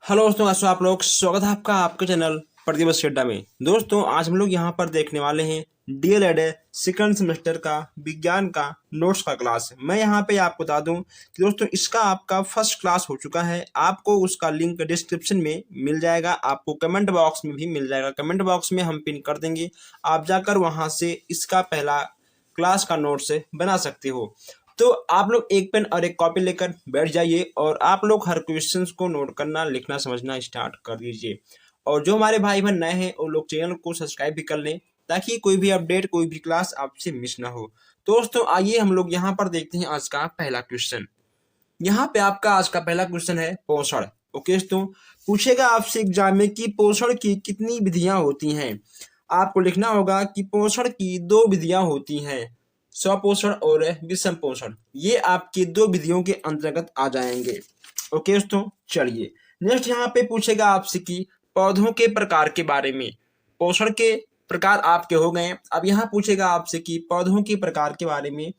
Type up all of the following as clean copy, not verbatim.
Hello दोस्तों, कैसे हो आप लोग। स्वागत है आपका आपके चैनल प्रतिबद्ध अड्डा में। दोस्तों, आज हम लोग यहाँ पर देखने वाले हैं डीएलएड सेकंड सेमेस्टर का विज्ञान का नोट्स का क्लास। मैं यहाँ पे आपको बता दूं कि दोस्तों इसका आपका फर्स्ट क्लास हो चुका है। आपको उसका लिंक डिस्क्रिप्शन में मिल जाएगा, आपको कमेंट बॉक्स में भी मिल जाएगा। कमेंट बॉक्स में हम पिन कर देंगे, आप जाकर वहाँ से इसका पहला क्लास का नोट्स बना सकते हो। तो आप लोग एक पेन और एक कॉपी लेकर बैठ जाइए और आप लोग हर क्वेश्चंस को नोट करना, लिखना, समझना स्टार्ट कर दीजिए। और जो हमारे भाई बहन नए हैं वो लोग चैनल को सब्सक्राइब भी कर लें, ताकि कोई भी अपडेट, कोई भी क्लास आपसे मिस ना हो। तो दोस्तों आइए हम लोग यहाँ पर देखते हैं आज का पहला क्वेश्चन। यहाँ पे आपका आज का पहला क्वेश्चन है पोषण। ओके दोस्तों, पूछेगा आपसे एग्जाम में कि पोषण की कितनी विधियां होती हैं। आपको लिखना होगा कि पोषण की दो विधियां होती हैं, स्वपोषण और विषम पोषण। ये आपकी दो विधियों के अंतर्गत आ जाएंगे। ओके दोस्तों, चलिए नेक्स्ट यहाँ पे पूछेगा आपसे कि पौधों के प्रकार के बारे में। पोषण के प्रकार आपके हो गए। अब यहाँ पूछेगा आपसे कि पौधों के प्रकार के बारे में,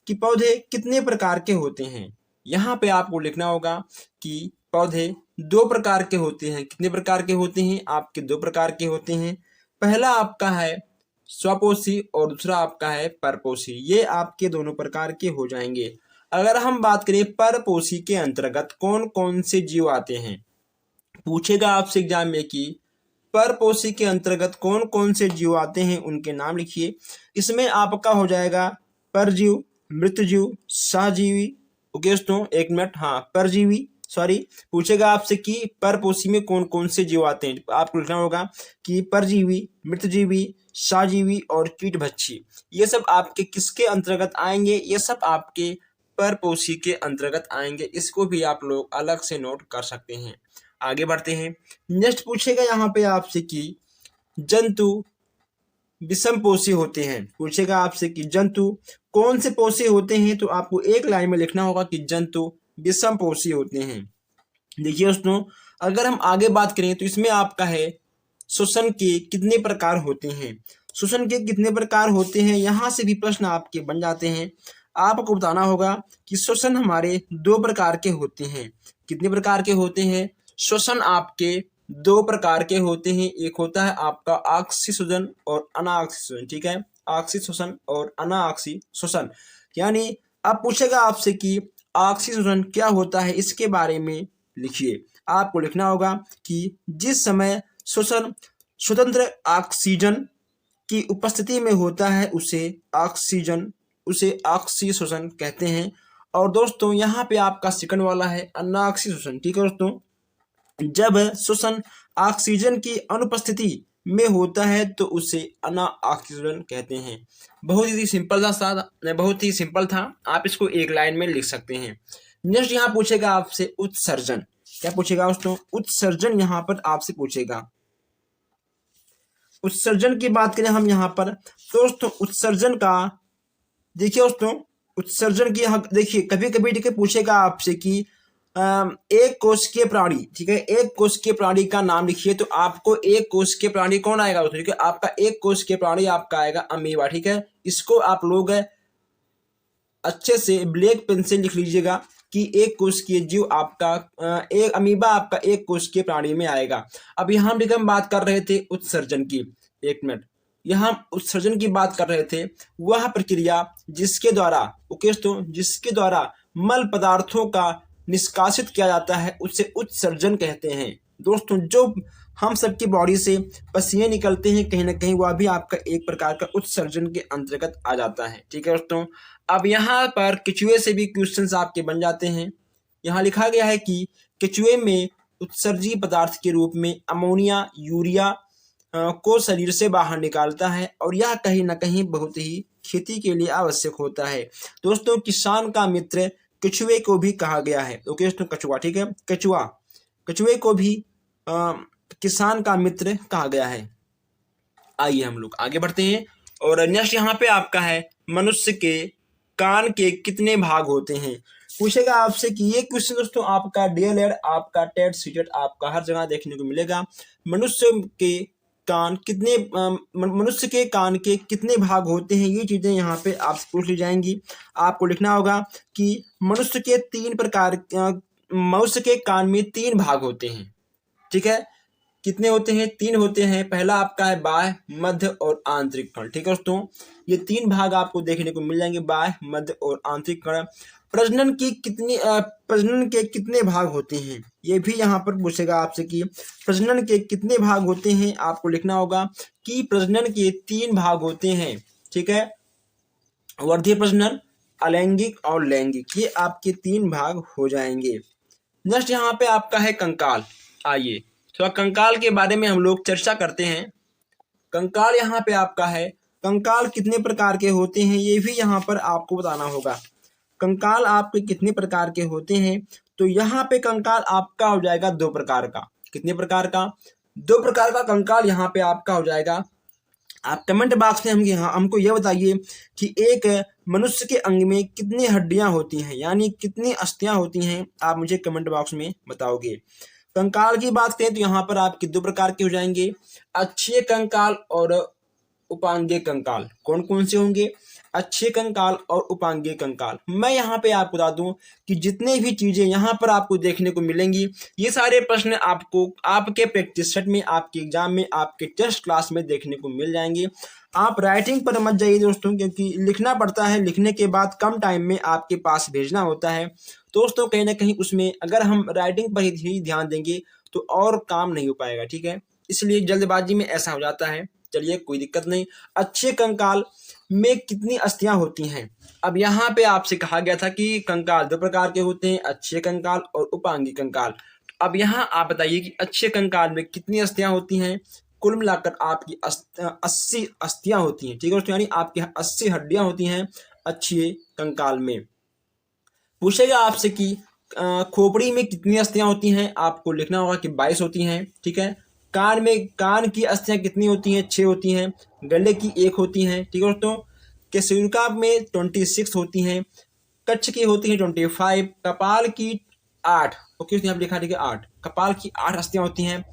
कि पौधे कितने प्रकार के होते हैं। यहाँ पे आपको लिखना होगा कि पौधे दो प्रकार के होते हैं। कितने प्रकार के होते हैं? आपके दो प्रकार के होते हैं। पहला आपका है स्वपोषी और दूसरा आपका है परपोषी। ये आपके दोनों प्रकार के हो जाएंगे। अगर हम बात करें परपोषी के अंतर्गत कौन कौन से जीव आते हैं, पूछेगा आपसे एग्जाम में कि परपोषी के अंतर्गत कौन कौन से जीव आते हैं, उनके नाम लिखिए। इसमें आपका हो जाएगा परजीव, मृतजीव, सहजीवी। ओके दोस्तों, एक मिनट, हाँ परजीवी, सॉरी। पूछेगा आपसे कि परपोषी में कौन कौन से जीव आते हैं, आपको लिखना होगा कि परजीवी, मृतजीवी, सहजीवी और कीटभक्षी। ये सब आपके किसके अंतर्गत आएंगे? ये सब आपके परपोषी के अंतर्गत आएंगे। इसको भी आप लोग अलग से नोट कर सकते हैं। आगे बढ़ते हैं। नेक्स्ट पूछेगा यहाँ पे आपसे कि जंतु विषम पोषी होते हैं। पूछेगा आपसे कि जंतु कौन से पोषी होते हैं, तो आपको एक लाइन में लिखना होगा कि जंतु विषम पोषी होते हैं। देखिए दोस्तों, अगर हम आगे बात करें तो इसमें आपका है श्वसन के कितने प्रकार होते हैं। श्वसन के कितने प्रकार होते हैं, यहाँ से भी प्रश्न आपके बन जाते हैं। आपको बताना होगा कि श्वसन हमारे दो प्रकार के होते हैं। कितने प्रकार के होते हैं? श्वसन आपके दो प्रकार के होते हैं। एक होता है आपका आक्सीय श्वसन और अनाक्सीय श्वसन। ठीक है, आक्सीय श्वसन और अनाक्सीय श्वसन। यानी अब पूछेगा आपसे कि आक्सीय श्वसन क्या होता है, इसके बारे में लिखिए। आपको लिखना होगा कि जिस समय श्वसन स्वतंत्र ऑक्सीजन की उपस्थिति में होता है उसे आक्सीय श्वसन कहते हैं। और दोस्तों यहाँ पे आपका सेकंड वाला है अनाक्सीय श्वसन। ठीक है दोस्तों, जब श्वसन ऑक्सीजन की अनुपस्थिति में होता है तो उसे अनाक्सीय श्वसन कहते हैं। बहुत ही सिंपल था, आप इसको एक लाइन में लिख सकते हैं। नेक्स्ट यहाँ पूछेगा आपसे उत्सर्जन। क्या पूछेगा दोस्तों? उत्सर्जन यहाँ पर आपसे पूछेगा। उत्सर्जन की बात करें हम यहाँ पर, दोस्तों उत्सर्जन का देखिए दोस्तों, उत्सर्जन की देखिए कभी कभी ठीक है पूछेगा आपसे कि एक कोशिकीय प्राणी, ठीक है, एक कोशिकीय प्राणी का नाम लिखिए। तो आपको एक कोशिकीय प्राणी कौन आएगा दोस्तों? ठीक है, आपका एक कोशिकीय प्राणी आपका आएगा अमीबा। ठीक है, इसको आप लोग अच्छे से ब्लैक पेन से लिख लीजिएगा कि एक कोशिकीय जीव आपका एक अमीबा आपका एक कोशिकीय प्राणी में आएगा। अब यहाँ हम बात कर रहे थे उत्सर्जन की। एक मिनट, यहाँ उत्सर्जन की बात कर रहे थे, वह प्रक्रिया जिसके द्वारा जिसके द्वारा मल पदार्थों का निष्कासित किया जाता है उसे उत्सर्जन कहते हैं। दोस्तों जो हम सबकी बॉडी से पसीने निकलते हैं कहीं ना कहीं, वह भी आपका एक प्रकार का उत्सर्जन के अंतर्गत आ जाता है। ठीक है दोस्तों, अब यहाँ पर केचुए से भी क्वेश्चंस आपके बन जाते हैं। यहाँ लिखा गया है कि केचुए में उत्सर्जी पदार्थ के रूप में अमोनिया, यूरिया को शरीर से बाहर निकालता है और यह कहीं ना कहीं बहुत ही खेती के लिए आवश्यक होता है। दोस्तों किसान का मित्र केचुए को भी कहा गया है। ओके दोस्तों, कछुआ, ठीक है, कछुए को भी किसान का मित्र कहा गया है। आइए हम लोग आगे बढ़ते हैं। और नेक्स्ट यहाँ पे आपका है मनुष्य के कान के कितने भाग होते हैं। पूछेगा आपसे कि ये क्वेश्चन दोस्तों आपका डीएलएड, आपका टेट, सीटेट, आपका हर जगह देखने को मिलेगा। मनुष्य के कान कितने भाग होते हैं, ये चीजें यहाँ पे आपसे पूछ ली जाएंगी। आपको लिखना होगा कि मनुष्य के कान में 3 भाग होते हैं। ठीक है। कितने होते हैं? 3 होते हैं। पहला आपका है बाह्य, मध्य और आंतरिक कण। ठीक है दोस्तों, ये 3 भाग आपको देखने को मिल जाएंगे, बाह्य, मध्य और आंतरिक कण। प्रजनन के कितने भाग होते हैं, ये भी यहाँ पर पूछेगा आपसे कि प्रजनन के कितने भाग होते हैं। आपको लिखना होगा कि प्रजनन के 3 भाग होते हैं। ठीक है, वर्धीय प्रजनन, अलैंगिक और लैंगिक, ये आपके 3 भाग हो जाएंगे। नेक्स्ट यहाँ पे आपका है कंकाल। आइए थोड़ा कंकाल के बारे में हम लोग चर्चा करते हैं। कंकाल यहाँ पे आपका है, कंकाल कितने प्रकार के होते हैं ये भी यहाँ पर आपको बताना होगा। कंकाल आपके कितने प्रकार के होते हैं, तो यहाँ पे कंकाल आपका हो जाएगा 2 प्रकार का। कितने प्रकार का? 2 प्रकार का कंकाल यहाँ पे आपका हो जाएगा। आप कमेंट बॉक्स में हमको यह बताइए कि एक मनुष्य के अंग में कितनी हड्डियां होती हैं, यानी कितनी अस्थियां होती हैं, आप मुझे कमेंट बॉक्स में बताओगे। कंकाल की बात करें तो यहाँ पर आपके 2 प्रकार के हो जाएंगे, अक्षीय कंकाल और उपांगीय कंकाल। कौन कौन से होंगे? अक्षीय कंकाल और उपांगीय कंकाल। मैं यहाँ पे आपको बता दूं कि जितने भी चीजें यहाँ पर आपको देखने को मिलेंगी, ये सारे प्रश्न आपको आपके प्रैक्टिस सेट में, आपके एग्जाम में, आपके टेस्ट क्लास में देखने को मिल जाएंगे। आप राइटिंग पर मत जाइए दोस्तों, क्योंकि लिखना पड़ता है, लिखने के बाद कम टाइम में आपके पास भेजना होता है दोस्तों। कहीं ना कहीं उसमें अगर हम राइटिंग पर ही ध्यान देंगे तो और काम नहीं हो पाएगा। ठीक है, इसलिए जल्दबाजी में ऐसा हो जाता है। चलिए कोई दिक्कत नहीं। अच्छे कंकाल में कितनी अस्थियां होती हैं? अब यहाँ पे आपसे कहा गया था कि कंकाल 2 प्रकार के होते हैं, अच्छे कंकाल और उपांगीय कंकाल। अब यहाँ आप बताइए कि अच्छे कंकाल में कितनी अस्थियां होती हैं? कुल मिलाकर आपकी 80 अस्थियां होती हैं। ठीक है दोस्तों, यानी आपके 80 हड्डियां होती हैं अच्छे कंकाल में। पूछेगा आपसे कि खोपड़ी में कितनी अस्थियां होती हैं, आपको लिखना होगा कि 22 होती हैं। ठीक है, कान की अस्थियां कितनी होती हैं? 6 होती हैं। गले की 1 होती हैं। ठीक है दोस्तों, केशिका में 26 होती हैं। कच्छ की होती हैं 25। कपाल की 8। ओके, यहाँ पे लिखा है 8। कपाल की 8 अस्थियां होती हैं।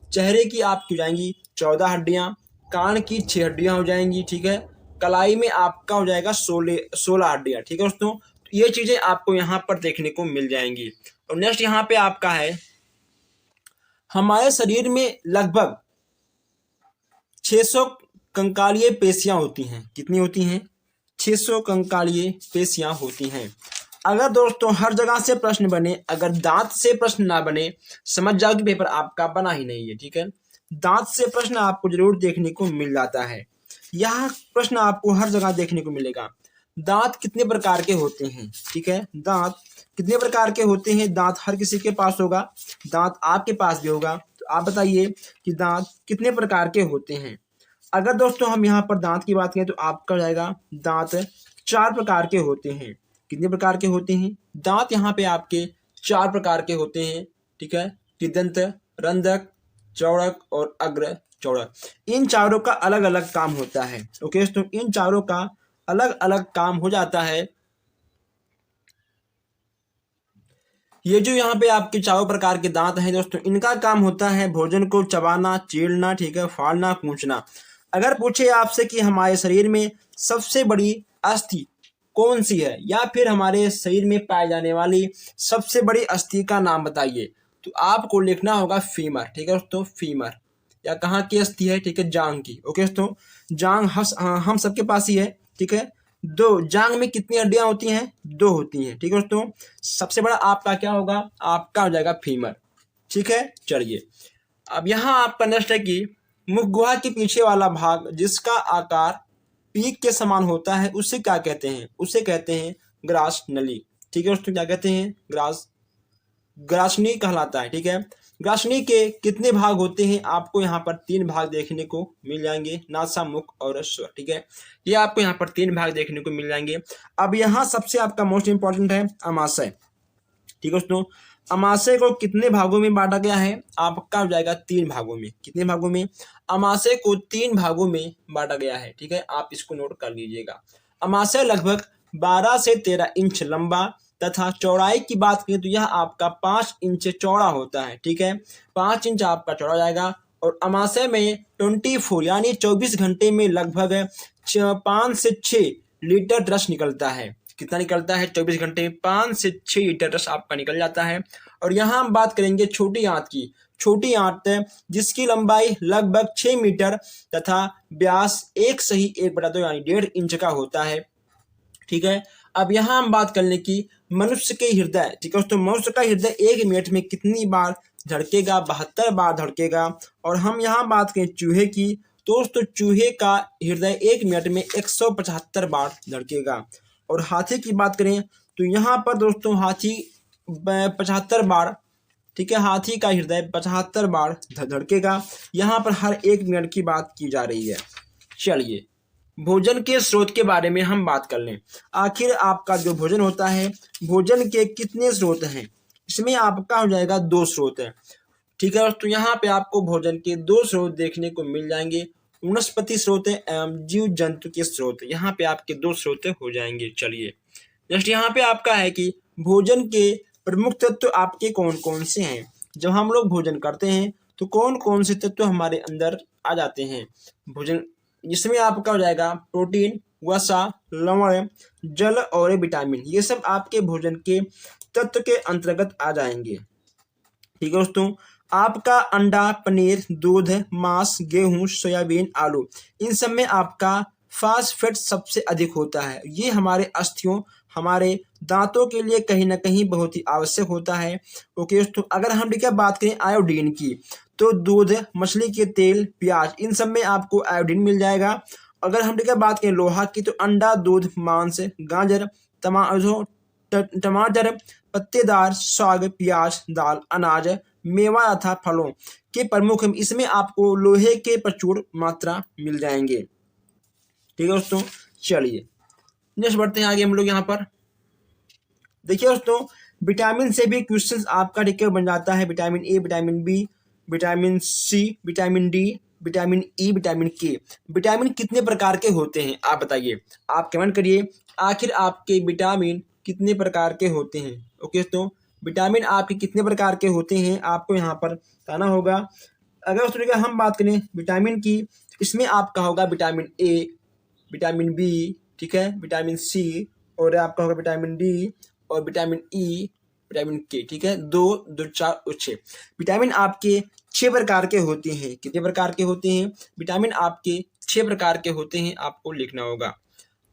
चेहरे की आपकी हो जाएंगी 14 हड्डियां। कान की 6 हड्डियां हो जाएंगी। ठीक है, कलाई में आपका हो जाएगा 16 हड्डियां। ठीक है दोस्तों, तो ये चीजें आपको यहाँ पर देखने को मिल जाएंगी। और नेक्स्ट यहाँ पे आपका है, हमारे शरीर में लगभग 600 कंकालीय पेशियां होती हैं। कितनी होती हैं? 600 कंकालीय पेशियां होती हैं। अगर दोस्तों हर जगह से प्रश्न बने, अगर दांत से प्रश्न ना बने, समझ जाओ कि पेपर आपका बना ही नहीं है। ठीक है, दांत से प्रश्न आपको जरूर देखने को मिल जाता है। यह प्रश्न आपको हर जगह देखने को मिलेगा। दांत कितने प्रकार के होते हैं? ठीक है, दांत कितने प्रकार के होते हैं? दांत हर किसी के पास होगा, दांत आपके पास भी होगा। तो आप बताइए कि दांत कितने प्रकार के होते हैं। अगर दोस्तों हम यहाँ पर दांत की बात करें तो आपका हो जाएगा दांत 4 प्रकार के होते हैं। कितने प्रकार के होते हैं? दांत यहाँ पे आपके 4 प्रकार के होते हैं। ठीक है, कृदंत, रंध्रक, चौड़क और अग्र चौड़क। इन चारों का अलग अलग काम होता है। ओके दोस्तों, इन चारों का अलग अलग काम हो जाता है। ये जो यहाँ पे आपके 4 प्रकार के दांत हैं दोस्तों, इनका काम होता है भोजन को चबाना, चीरना, ठीक है, फाड़ना, कूचना। अगर पूछे आपसे कि हमारे शरीर में सबसे बड़ी अस्थि कौन सी है, या फिर हमारे शरीर में पाए जाने वाली सबसे बड़ी अस्थि का नाम बताइए, तो आपको लिखना होगा फीमर। ठीक है दोस्तों, फीमर। या कहाँ की अस्थि है? ठीक है, जांग की। ओके दोस्तों, जांग हम सबके पास ही है। ठीक है, 2 जांग में कितनी हड्डियां होती हैं? 2 होती हैं। ठीक है दोस्तों, सबसे बड़ा आपका क्या होगा? आपका हो जाएगा फीमर। ठीक है, चलिए अब यहाँ आपका नेक्स्ट है कि मुख गुहा के पीछे वाला भाग जिसका आकार पीक के समान होता है, उसे क्या कहते हैं? उसे कहते हैं ग्रास नली। ठीक है दोस्तों, क्या कहते हैं? ग्रासनी कहलाता है। ठीक है, ग्रासनी के कितने भाग होते हैं? आपको यहाँ पर 3 भाग देखने को मिल जाएंगे, नासा, मुख और स्वर। ठीक है, ये आपको यहाँ पर 3 भाग देखने को मिल जाएंगे। अब यहाँ सबसे आपका मोस्ट इंपॉर्टेंट है अमाशय। ठीक है दोस्तों, अमाशय को कितने भागों में बांटा गया है? आपका हो जाएगा 3 भागों में। कितने भागों में? अमाशय को 3 भागों में बांटा गया है। ठीक है, आप इसको नोट कर लीजिएगा। अमाशय लगभग 12 से 13 इंच लंबा तथा चौड़ाई की बात करें तो यह आपका 5 इंच चौड़ा होता है। ठीक है, 5 इंच आपका चौड़ा जाएगा। और अमाशय में 24 यानी 24 घंटे में लगभग 5 से 6 लीटर रस निकलता है। कितना निकलता है? 24 घंटे में 5 से 6 लीटर रस आपका निकल जाता है। और यहाँ हम बात करेंगे छोटी आंत की। छोटी आंत जिसकी लंबाई लगभग 6 मीटर तथा व्यास 1/1/2 यानी 1.5 इंच का होता है। ठीक है, अब यहाँ हम बात कर लें कि मनुष्य के हृदय, ठीक है दोस्तों, मनुष्य का हृदय 1 मिनट में कितनी बार धड़केगा? 72 बार धड़केगा। और हम यहाँ बात करें चूहे की, दोस्तों चूहे का हृदय 1 मिनट में 175 बार धड़केगा। और हाथी की बात करें तो यहाँ पर दोस्तों हाथी 75 बार, ठीक है, हाथी का हृदय 75 बार धड़केगा। यहाँ पर हर 1 मिनट की बात की जा रही है। चलिए भोजन के स्रोत के बारे में हम बात कर लें। आखिर आपका जो भोजन होता है, भोजन के कितने स्रोत हैं? इसमें आपका हो जाएगा 2 स्रोत है। ठीक है दोस्तों, यहाँ पे आपको भोजन के 2 स्रोत देखने को मिल जाएंगे, वनस्पति स्रोत एवं जीव जंतु के स्रोत। यहाँ पे आपके 2 स्रोत हो जाएंगे। चलिए नेक्स्ट यहाँ पे आपका है कि भोजन के प्रमुख तत्व आपके कौन कौन से हैं? जब हम लोग भोजन करते हैं तो कौन कौन से तत्व हमारे अंदर आ जाते हैं? भोजन जिसमें आपका हो जाएगा प्रोटीन, वसा, लवण, जल और विटामिन, ये सब आपके भोजन के तत्व के अंतर्गत आ जाएंगे। ठीक है दोस्तों, आपका अंडा, पनीर, दूध, मांस, गेहूं, सोयाबीन, आलू, इन सब में आपका फास्फेट सबसे अधिक होता है। ये हमारे अस्थियों, हमारे दांतों के लिए कहीं ना कहीं बहुत ही आवश्यक होता है। ओके दोस्तों, अगर हम देखिए बात करें आयोडीन की, तो दूध, मछली के तेल, प्याज, इन सब में आपको आयोडीन मिल जाएगा। अगर हम देखिए बात करें लोहा की, तो अंडा, दूध, मांस, गाजर, टमाटर, पत्तेदार साग, प्याज, दाल, अनाज, मेवा तथा फलों के प्रमुख, इसमें आपको लोहे के प्रचुर मात्रा मिल जाएंगे। ठीक है दोस्तों, चलिए नेक्स्ट बढ़ते हैं आगे हम लोग। यहाँ पर देखिए दोस्तों, विटामिन से भी क्वेश्चंस आपका ठीक है बन जाता है। Vitamin A, vitamin B, vitamin C, vitamin D, vitamin E, vitamin K. Vitamin कितने प्रकार के होते हैं आप बताइए? आप कमेंट करिए, आखिर आपके विटामिन कितने प्रकार के होते हैं? ओके दोस्तों, विटामिन आपके कितने प्रकार के होते हैं आपको यहाँ पर बताना होगा। अगर उस तरीके हम बात करें विटामिन की, इसमें आपका होगा विटामिन ए, विटामिन बी, ठीक है, विटामिन सी, और आपका होगा विटामिन डी और विटामिन ई, विटामिन के। ठीक है, 2, 2, 4 और 6 विटामिन आपके 6 प्रकार के होते हैं। कितने प्रकार के होते हैं? विटामिन आपके 6 प्रकार के होते हैं, आपको लिखना होगा।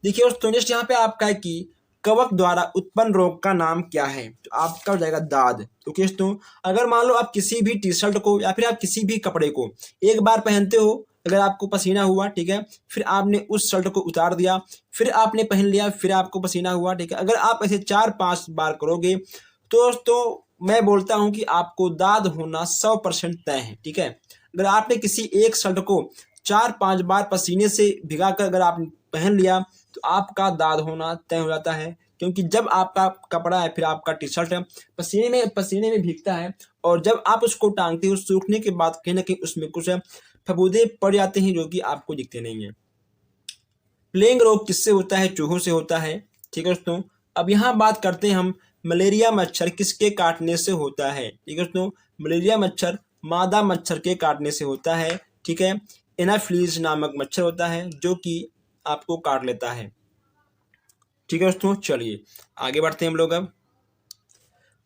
देखिए दोस्तों, नेक्स्ट यहाँ पे आपका है कि कवक द्वारा उत्पन्न रोग का नाम क्या है? तो आपका हो जाएगा दाद। ओके दोस्तों, अगर मान लो आप किसी भी टी शर्ट को या फिर आप किसी भी कपड़े को एक बार पहनते हो, अगर आपको पसीना हुआ, ठीक है, फिर आपने उस शर्ट को उतार दिया, फिर आपने पहन लिया, फिर आपको पसीना हुआ, ठीक है, अगर आप ऐसे 4-5 बार करोगे तो दोस्तों मैं बोलता हूं कि आपको दाद होना 100% तय है। ठीक है, अगर आपने किसी एक शर्ट को 4-5 बार पसीने से भिगाकर अगर आपने पहन लिया तो आपका दाद होना तय हो जाता है, क्योंकि जब आपका कपड़ा है फिर आपका टी शर्ट है पसीने में भीगता है, और जब आप उसको टांगते हो सूखने के बाद कहीं ना कहीं उसमें कुछ फबूदे पड़ जाते हैं जो कि आपको दिखते नहीं है। प्लेग रोग किससे होता है? चूहों से होता है। ठीक है दोस्तों, अब यहाँ बात करते हैं हम मलेरिया मच्छर किसके काटने से होता है? ठीक है दोस्तों, मलेरिया मच्छर मादा मच्छर के काटने से होता है। ठीक है, एनाफिलीज नामक मच्छर होता है जो कि आपको काट लेता है। ठीक है दोस्तों, चलिए आगे बढ़ते हैं हम लोग। अब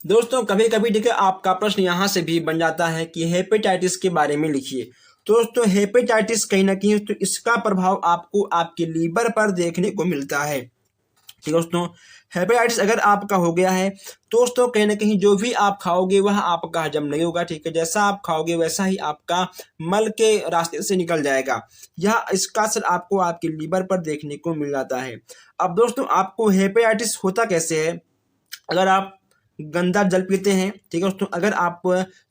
दोस्तों कभी कभी देखिए आपका प्रश्न यहाँ से भी बन जाता है कि हेपेटाइटिस के बारे में लिखिए। तो दोस्तों हेपेटाइटिस कहीं ना कहीं तो इसका प्रभाव आपको आपके लीवर पर देखने को मिलता है। ठीक है दोस्तों, हेपेटाइटिस अगर आपका हो गया है तो दोस्तों कहीं ना कहीं जो भी आप खाओगे वह आपका हजम नहीं होगा। ठीक है, जैसा आप खाओगे वैसा ही आपका मल के रास्ते से निकल जाएगा। यह इसका असर आपको आपके लीवर पर देखने को मिल जाता है। अब दोस्तों आपको हेपेटाइटिस होता कैसे है? अगर आप गंदा जल पीते हैं, ठीक है दोस्तों, अगर आप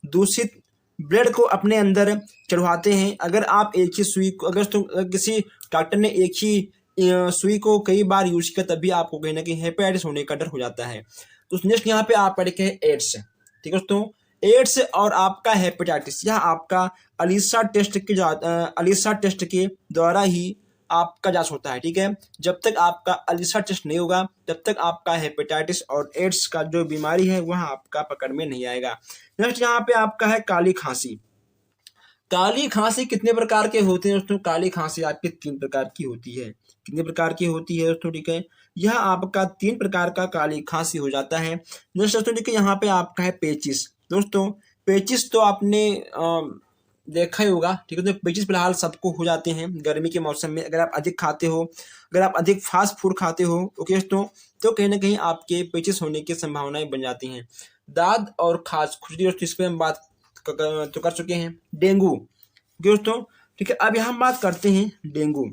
दूषित ब्लड को अपने अंदर चढ़वाते हैं, अगर आप एक ही सुई को अगर किसी डॉक्टर ने एक ही सुई को कई बार यूज किया तभी आपको कहीं ना कहीं हेपेटाइटिस होने का डर हो जाता है। तो नेक्स्ट यहाँ पे आप पढ़े हैं एड्स। ठीक है दोस्तों, एड्स और आपका हेपेटाइटिस यह आपका अलीसा टेस्ट के द्वारा ही आपका जांच होता है। ठीक है, जब तक आपका अलीसा टेस्ट नहीं होगा तब तक आपका हेपेटाइटिस और एड्स का जो बीमारी है वह आपका पकड़ में नहीं आएगा। नेक्स्ट यहाँ पे आपका है काली खांसी। काली खांसी कितने प्रकार के होते हैं दोस्तों? काली खांसी आपके 3 प्रकार की होती है। कितने प्रकार की होती है दोस्तों? ठीक है, यह आपका 3 प्रकार का काली खांसी हो जाता है। नेक्स्ट दोस्तों देखिए यहाँ पे आपका है पेचिस। दोस्तों पेचिस तो आपने देखा ही होगा, ठीक है। तो पेचिस फिलहाल सबको हो जाते हैं गर्मी के मौसम में। अगर आप अधिक खाते हो, अगर आप अधिक फास्ट फूड खाते हो, ओके दोस्तों, तो कहीं ना कहीं आपके पेचिस होने की संभावनाएं बन जाती हैं। दाद और खास खुजली दोस्तों, इस पर हम बात तो कर चुके हैं। डेंगू दोस्तों, ठीक है। अब यहाँ हम बात करते हैं डेंगू।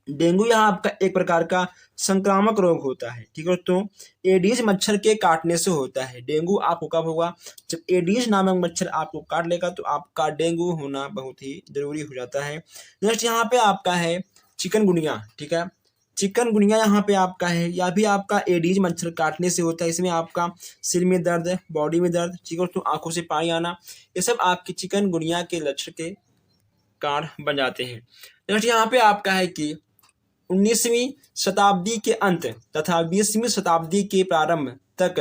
डेंगू यहाँ आपका एक प्रकार का संक्रामक रोग होता है, ठीक है दोस्तों। एडीज मच्छर के काटने से होता है। डेंगू आपको कब होगा? जब एडीज नामक मच्छर आपको काट लेगा तो आपका डेंगू होना बहुत ही जरूरी हो जाता है। नेक्स्ट यहाँ पे आपका है चिकनगुनिया, ठीक है। चिकनगुनिया यहाँ पे आपका है, या भी आपका एडीज मच्छर काटने से होता है। इसमें आपका सिर में दर्द, बॉडी में दर्द, ठीक है दोस्तों, आंखों से पानी आना, ये सब आपकी चिकनगुनिया के लक्षण के कारण बन जाते हैं। नेक्स्ट यहाँ पे आपका है कि 19वीं शताब्दी के अंत तथा 20वीं शताब्दी के प्रारंभ तक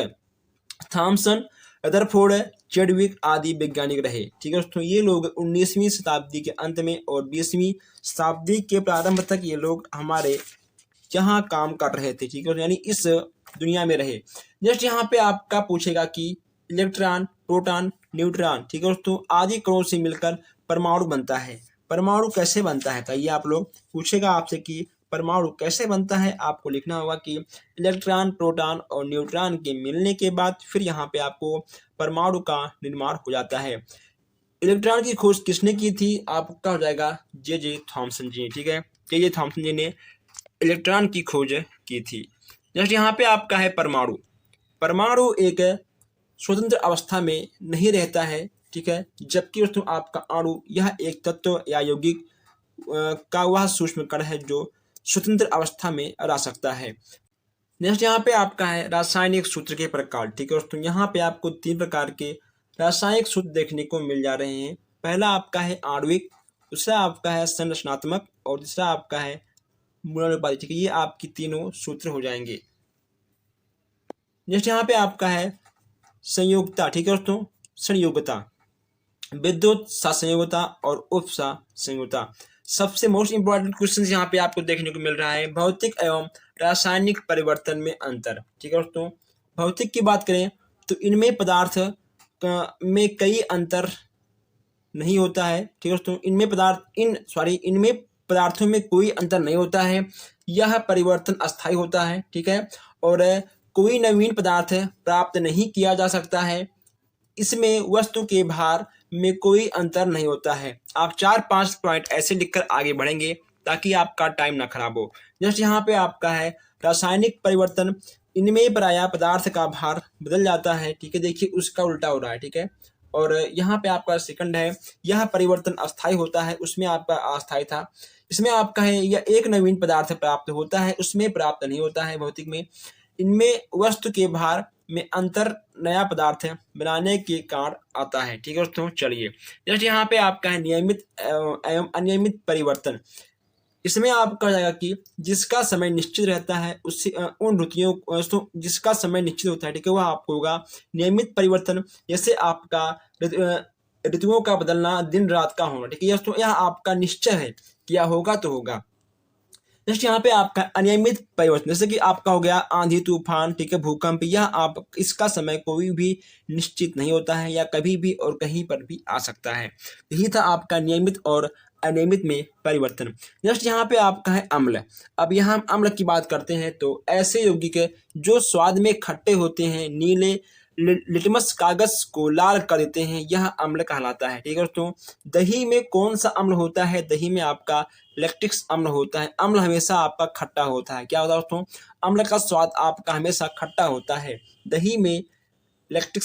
थॉमसन, रदरफोर्ड, चैडविक आदि वैज्ञानिक रहे, ठीक है दोस्तों। ये लोग 19वीं शताब्दी के अंत में और 20वीं शताब्दी के प्रारंभ तक ये लोग हमारे यहाँ काम कर रहे थे, ठीक है, यानी इस दुनिया में रहे। जस्ट यहाँ पे आपका पूछेगा कि इलेक्ट्रॉन, प्रोटॉन, न्यूट्रॉन, ठीक है दोस्तों, आदि कणों से मिलकर परमाणु बनता है। परमाणु कैसे बनता है, बताइए आप लोग। पूछेगा आपसे कि परमाणु कैसे बनता है, आपको लिखना होगा कि इलेक्ट्रॉन, प्रोटॉन और न्यूट्रॉन के मिलने के बाद फिर यहाँ पे आपको परमाणु का निर्माण हो जाता है। इलेक्ट्रॉन की खोज किसने की थी? आपका हो जाएगा जे थॉमसन जी, ठीक है। जे थॉमसन जी ने इलेक्ट्रॉन की खोज की थी। जस्ट यहाँ पे आपका है परमाणु। परमाणु एक स्वतंत्र अवस्था में नहीं रहता है, ठीक है, जबकि दोस्तों आपका अणु यह एक तत्व या यौगिक का वह सूक्ष्म कण है जो स्वतंत्र अवस्था में रह सकता है। नेक्स्ट यहाँ पे आपका है रासायनिक सूत्र के प्रकार, ठीक है दोस्तों। यहाँ पे आपको 3 प्रकार के रासायनिक सूत्र देखने को मिल जा रहे हैं। पहला आपका है आणविक, दूसरा आपका है संरचनात्मक और तीसरा आपका है मूलानुपाती, ठीक है। ये आपकी तीनों सूत्र हो जाएंगे। नेक्स्ट यहाँ पे आपका है संयोगता, ठीक है दोस्तों। संयोगता, विद्युत संयोगता और उप संयोगता। सबसे मोस्ट इंपॉर्टेंट क्वेश्चन यहाँ पे आपको देखने को मिल रहा है भौतिक एवं रासायनिक परिवर्तन में अंतर, ठीक है दोस्तों। भौतिक की बात करें तो इनमें पदार्थ में कई अंतर नहीं होता है, ठीक है दोस्तों। इनमें पदार्थों में कोई अंतर नहीं होता है। यह परिवर्तन अस्थायी होता है, ठीक है, और कोई नवीन पदार्थ प्राप्त नहीं किया जा सकता है। इसमें वस्तु के भार में कोई अंतर नहीं होता है। आप 4-5 पॉइंट ऐसे लिखकर आगे बढ़ेंगे ताकि आपका टाइम ना खराब हो। जैसे यहाँ पे आपका है रासायनिक परिवर्तन, इनमें प्रायः पदार्थ का भार बदल जाता है, ठीक है। देखिए उसका उल्टा हो रहा है, ठीक है। और यहाँ पे आपका सेकंड है, यह परिवर्तन अस्थायी होता है, उसमें आपका अस्थायी था। इसमें आपका है यह एक नवीन पदार्थ प्राप्त होता है, उसमें प्राप्त नहीं होता है भौतिक में। इनमें वस्तु के भार में अंतर नया पदार्थ बनाने के कारण आता है, ठीक है दोस्तों। चलिए जैसे यहाँ पे आपका है नियमित एवं अनियमित परिवर्तन। इसमें आपका जाएगा कि जिसका समय निश्चित रहता है उससे उन ऋतुओं जिसका समय निश्चित होता है, ठीक है, वह आपको होगा नियमित परिवर्तन। जैसे आपका ऋतुओं का बदलना, दिन रात का होना, ठीक है दोस्तों, यह आपका निश्चय है कि यह होगा तो होगा। नेक्स्ट यहाँ पे आपका अनियमित परिवर्तन, जैसे कि आपका हो गया आंधी तूफान, ठीक है, भूकंप, यह आप इसका समय कोई भी निश्चित नहीं होता है या कभी भी और कहीं पर भी आ सकता है। यही था आपका नियमित और अनियमित में परिवर्तन। नेक्स्ट यहाँ पे आपका है अम्ल। अब यहाँ हम अम्ल की बात करते हैं तो ऐसे यौगिक जो स्वाद में खट्टे होते हैं, नीले लिटमस कागज को लाल कर देते हैं, यह अम्ल कहलाता है, ठीक है दोस्तों। दही में कौन सा अम्ल होता है? दही में आपका लैक्टिक अम्ल होता है। अम्ल हमेशा आपका खट्टा होता है। क्या होता है दोस्तों? अम्ल का स्वाद आपका हमेशा खट्टा होता है। दही में लैक्टिक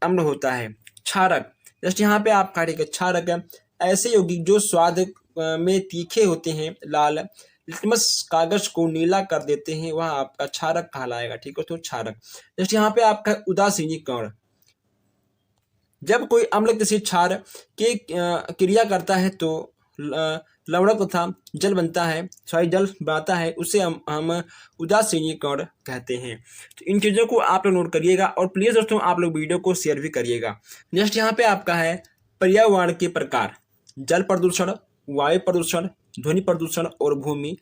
अम्ल होता है। क्षारक, जैसे यहाँ पे आपका ठीक है क्षारक, ऐसे यौगिक जो स्वाद में तीखे होते हैं, लाल लिटमस कागज को नीला कर देते हैं, वह आपका क्षारक कहलाएगा, ठीक है तो क्षारक। जैसे यहाँ पे आपका उदासीनीकरण, जब कोई अम्ल किसी क्षार के क्रिया करता है तो लवणक तथा जल बनता है, जल बनाता है, उसे हम उदासीनीकरण कहते हैं। तो इन चीज़ों को आप लोग नोट करिएगा और प्लीज़ दोस्तों आप लोग वीडियो को शेयर भी करिएगा। नेक्स्ट यहाँ पे आपका है पर्यावरण के प्रकार, जल प्रदूषण, वायु प्रदूषण, ध्वनि प्रदूषण और भूमि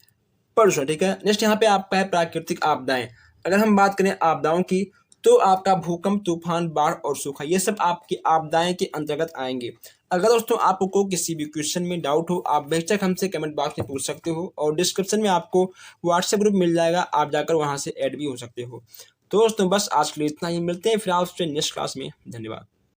प्रदूषण, ठीक है। नेक्स्ट यहाँ पे आपका है प्राकृतिक आपदाएं। अगर हम बात करें आपदाओं की तो आपका भूकंप, तूफान, बाढ़ और सूखा, ये सब आपकी आपदाएं के अंतर्गत आएंगे। अगर दोस्तों आपको किसी भी क्वेश्चन में डाउट हो, आप बेशक हमसे कमेंट बॉक्स में पूछ सकते हो, और डिस्क्रिप्शन में आपको व्हाट्सएप ग्रुप मिल जाएगा, आप जाकर वहां से ऐड भी हो सकते हो। तो दोस्तों बस आज के लिए इतना ही, मिलते हैं फिर आपसे नेक्स्ट क्लास में। धन्यवाद।